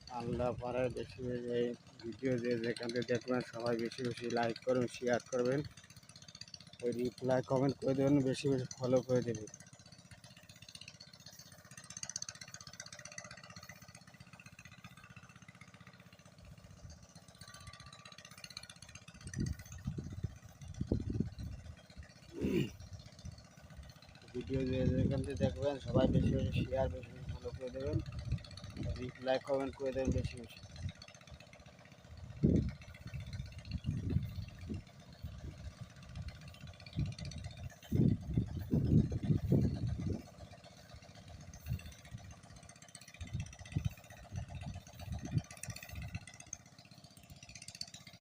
আল্লাহ পারে বেশি এই ভিডিও যেখান থেকে দেখবেন সবাই বেশি বেশি লাইক করবেন, শেয়ার করবেন, রিপ্লাই কমেন্ট করে দেবেন, বেশি বেশি ফলো করে দেবেন। ভিডিও যেখান থেকে দেখবেন সবাই বেশি বেশি শেয়ার, বেশি বেশি ফলো করে দেবেন, রিপ্লাই কমেন্ট করে দেবেন বেশি বেশি।